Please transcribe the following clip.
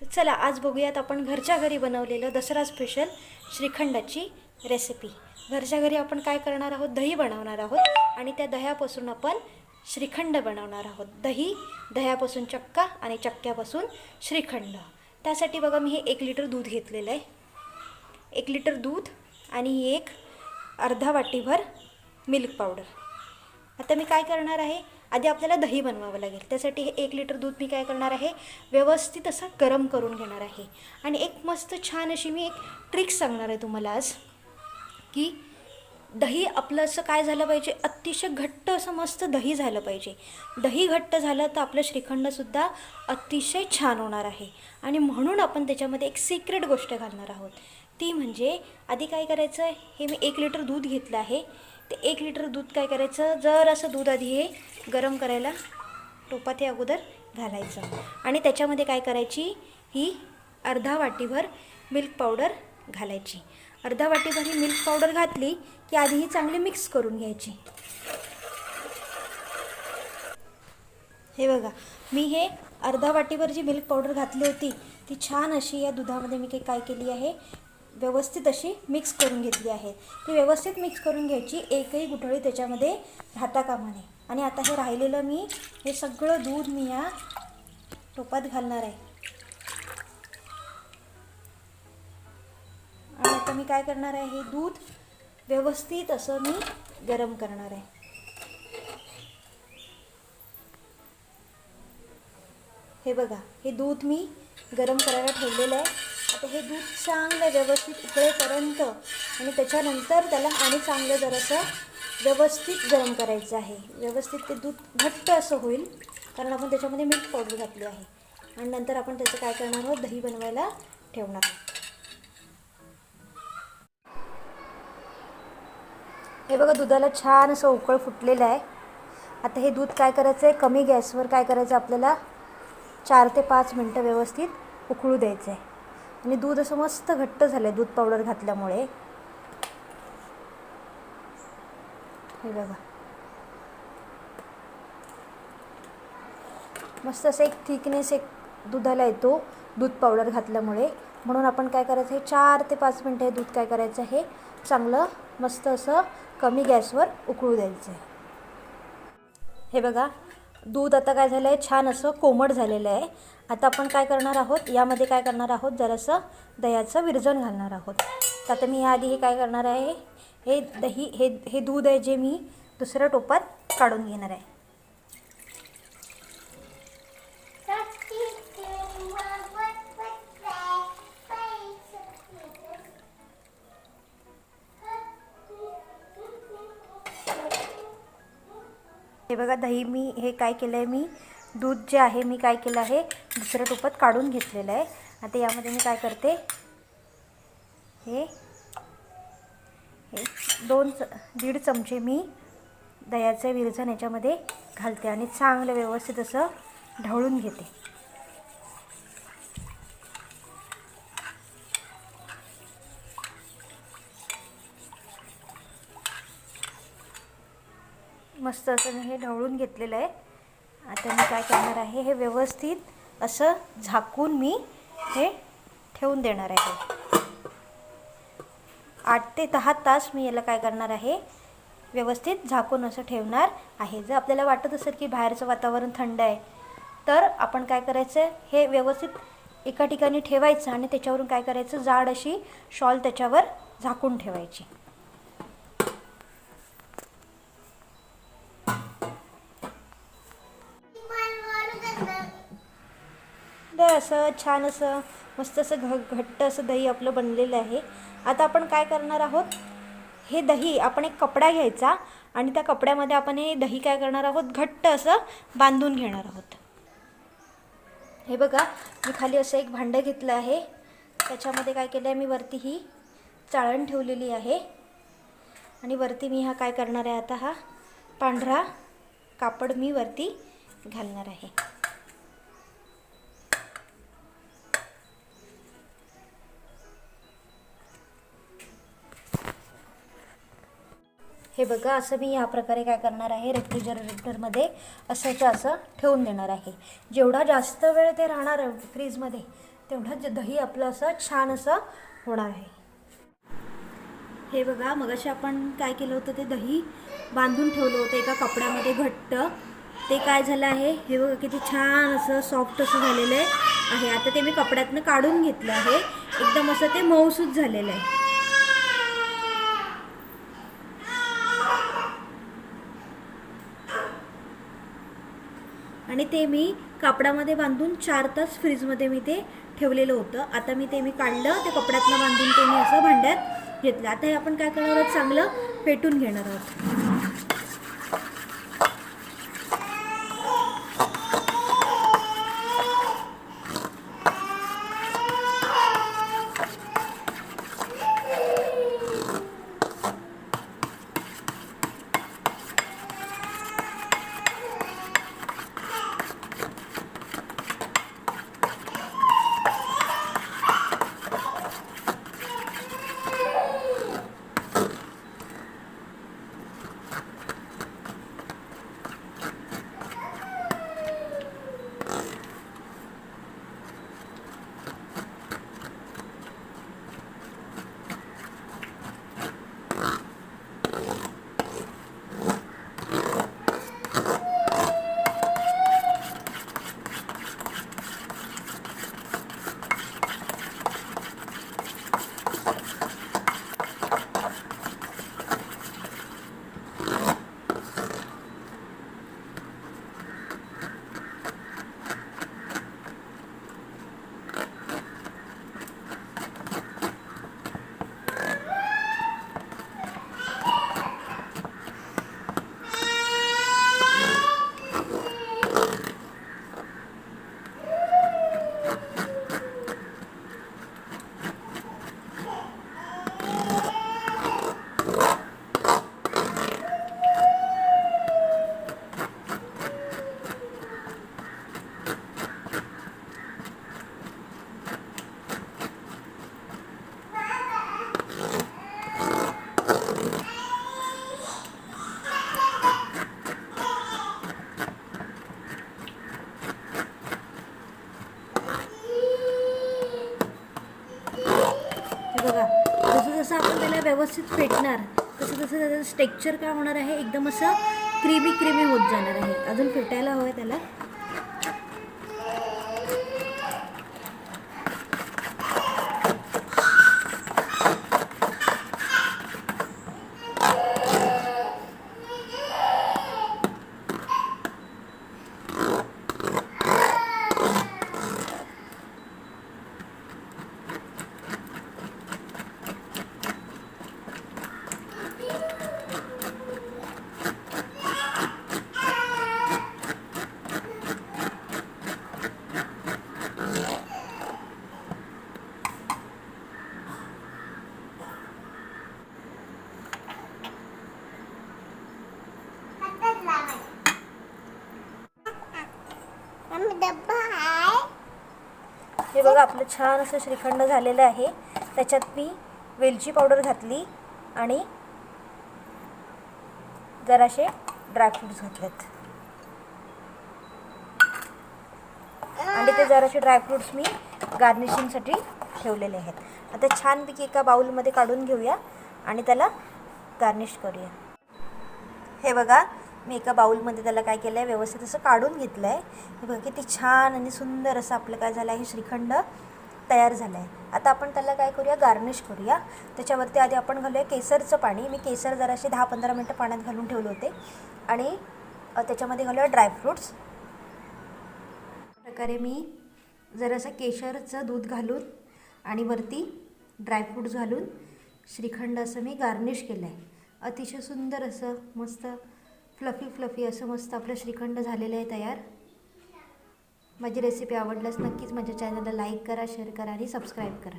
तर चला आज बघूयात आपण घरच्या घरी बनवलेलं दसरा स्पेशल श्रीखंडाची रेसिपी। घरच्या घरी आपण काय करणार आहोत, दही बनवणार आहोत आणि त्या दह्यापासून आपण श्रीखंड बनवणार आहोत। दह्यापासून चक्का आणि चक्क्यापासून श्रीखंड। त्यासाठी बघा मी हे 1 लिटर दूध घेतलेलं आहे। 1 लिटर दूध आणि एक अर्धा वाटीभर मिल्क पावडर। आता मी काय करणार आहे, आधी आपल्याला दही बनवावं लागेल। त्यासाठी हे 1 लिटर दूध मी काय करणार आहे, व्यवस्थित असं गरम करून घेणार आहे। आणि एक मस्त छान अशी मी एक ट्रिक सांगणार आहे तुम्हाला आज, की दही आपलं असं काय झालं पाहिजे, अतिशय घट्ट असं मस्त दही झालं पाहिजे। दही घट्ट झालं तर आपलं श्रीखंडसुद्धा अतिशय छान होणार आहे। आणि म्हणून आपण त्याच्यामध्ये एक सिक्रेट गोष्ट घालणार आहोत, ती म्हणजे आधी काय करायचं, हे मी 1 लिटर दूध घेतलं आहे। ते 1 लिटर दूध काय करायचं, जर असं दूध आधी हे गरम करायला टोपात हे अगोदर घालायचं आणि त्याच्यामध्ये काय करायची, ही अर्धा वाटीभर मिल्क पावडर घालायची। अर्धा वाटीभर ही मिल्क पावडर घातली की आधी ही चांगली मिक्स करून घ्यायची। हे बघा मी हे अर्धा वाटीभर जी मिल्क पावडर घातली होती ती छान अशी या दुधामध्ये मी काय केली आहे, व्यवस्थित अशी मिक्स करून घेतली आहे। ती व्यवस्थित मिक्स करून घ्यायची, एकही गुठळी त्याच्यामध्ये राहता कामा नये। आणि आता हे राहिलेलं मी हे सगळं दूध मी या टोपात घालणार आहे। आणि आता मी काय करणार आहे, हे दूध व्यवस्थित असं मी गरम करणार आहे। हे बघा हे दूध मी गरम करायला ठेवलेलं आहे। आता हे दूध चांगलं व्यवस्थित उकळेपर्यंत आणि त्याच्यानंतर त्याला आणि चांगलं जरासं व्यवस्थित गरम करायचं आहे। व्यवस्थित ते दूध घट्ट असं होईल, कारण आपण त्याच्यामध्ये मिल्क पावडर घातली आहे। आणि नंतर आपण त्याचं काय करणार आहोत, दही बनवायला ठेवणार आहोत। हे बघा दुधाला छान असं उकळ फुटलेलं आहे। आता हे दूध काय करायचं आहे, कमी गॅसवर काय करायचं, आपल्याला 4 ते 5 मिनटं व्यवस्थित उकळू द्यायचं आहे। आणि दूध असं मस्त घट्ट झालं आहे दूध पावडर घातल्यामुळे। हे बघा मस्त असं एक थिकनेस एक दुधाला येतो दूध पावडर घातल्यामुळे। म्हणून आपण काय करायचं, हे 4 ते 5 मिनटं हे दूध काय करायचं, हे चांगलं मस्त असं कमी गॅसवर उकळू द्यायचं आहे। हे बघा दूध आता काय झालं आहे, छान असं कोमट झालेलं आहे। आता आपण काय करणार आहोत, यामध्ये काय करणार आहोत, जरासं दह्याचं विरजण घालणार आहोत। तर आता मी याआधी हे काय करणार आहे, हे दही हे दूध आहे जे मी दुसऱ्या टोपात काढून घेणार आहे। हे बघा दही मी हे काय केलं आहे, मी दूध जे आहे मी काय केलं आहे, दुसऱ्या टोपात काढून घेतलेलं आहे। आता यामध्ये मी काय करते, हे 1.5 चमचे मी दह्याचे विरजण याच्यामध्ये घालते आणि चांगलं व्यवस्थित असं ढवळून घेते। मस्त असं मी हे ढवळून घेतलेलं आहे। आता मी काय करणार आहे, हे व्यवस्थित असं झाकून मी हे ठेवून देणार आहे। 8 ते 10 तास मी याला काय करणार आहे, व्यवस्थित झाकून असं ठेवणार आहे। जर आपल्याला वाटत असेल की बाहेरचं वातावरण थंड आहे, तर आपण काय करायचं, हे व्यवस्थित एका ठिकाणी ठेवायचं आणि त्याच्यावरून काय करायचं, जाड अशी शॉल त्याच्यावर झाकून ठेवायची। असं छान असं मस्त असं घट्ट असं दही आपलं बनलेलं आहे। आता आपण काय करणार आहोत, हे दही आपण एक कपडा घ्यायचा आणि त्या कपड्यामध्ये आपण हे दही काय करणार आहोत, घट्ट असं बांधून घेणार आहोत। हे बघा मी खाली असं एक भांडं घेतलं आहे, त्याच्यामध्ये काय केलं आहे, मी वरती ही चाळण ठेवलेली आहे आणि वरती मी हा काय करणार आहे, आता हा पांढरा कापड मी वरती घालणार आहे। हे बघा असं मी या प्रकारे काय करणार आहे, रेफ्रिजरेटरमध्ये असं ठेवून देणार आहे। जेवढा जास्त वेळ ते राहणार फ्रीजमध्ये तेवढंच दही आपलं असं छान असं होणार आहे. हे बघा, मगाशी आपण काय केलं होतं, ते दही बांधून ठेवलं होतं एका कपड्यामध्ये घट्ट. ते काय झालं आहे, हे बघा किती छान असं सॉफ्ट असं झालेलं आहे. आता ते मी कपड्यातनं काढून घेतलं आहे. एकदम असं ते मऊसूत झालेलं आहे. आणि ते मी कापडामध्ये बांधून 4 तास फ्रीजमध्ये मी ते ठेवलेलं होतं. आता मी काढलं, ते कपड्यातनं बांधून ते मी असं भांड्यात घेतलं. आता हे आपण काय करणार आहोत, चांगलं फेटून घेणार आहोत. बघा, जसं जसं आपण त्याला व्यवस्थित फेटणार तसं तसं त्याचं टेक्स्चर काय होणार आहे, एकदम असं क्रीमी होत जाणार आहे. अजून फेटायला हवं आहे त्याला. हे बघा, आपलं छान असं श्रीखंड झालेलं आहे. त्याच्यात मी वेलची पावडर घातली आणि जराशे ड्रायफ्रूट्स घातलेत आणि ते जराशे ड्रायफ्रूट्स मी गार्निशिंगसाठी ठेवलेले आहेत. आता छानपैकी एका बाउलमध्ये काढून घेऊया आणि त्याला गार्निश करूया. हे बघा, मी एका बाउलमध्ये त्याला काय केलं आहे, व्यवस्थित असं काढून घेतलं आहे. हे बघा किती छान आणि सुंदर असं आपलं काय झालं आहे, श्रीखंड तयार झालं आहे. आता आपण त्याला काय करूया, गार्निश करूया. त्याच्यावरती आधी आपण घालूया केसरचं पाणी. मी केसर जराशे 10-15 मिनटं पाण्यात घालून ठेवले होते आणि त्याच्यामध्ये घालूया ड्रायफ्रूट्स. प्रकारे मी जरासं केशरचं दूध घालून आणि वरती ड्रायफ्रूट्स घालून श्रीखंड असं मी गार्निश केलं आहे. अतिशय सुंदर असं मस्त फ्लफी असं मस्त आपलं श्रीखंड झालेलं आहे तयार. माझी रेसिपी आवडल्यास नक्कीच माझ्या चॅनलला लाईक करा, शेअर करा आणि सबस्क्राईब करा.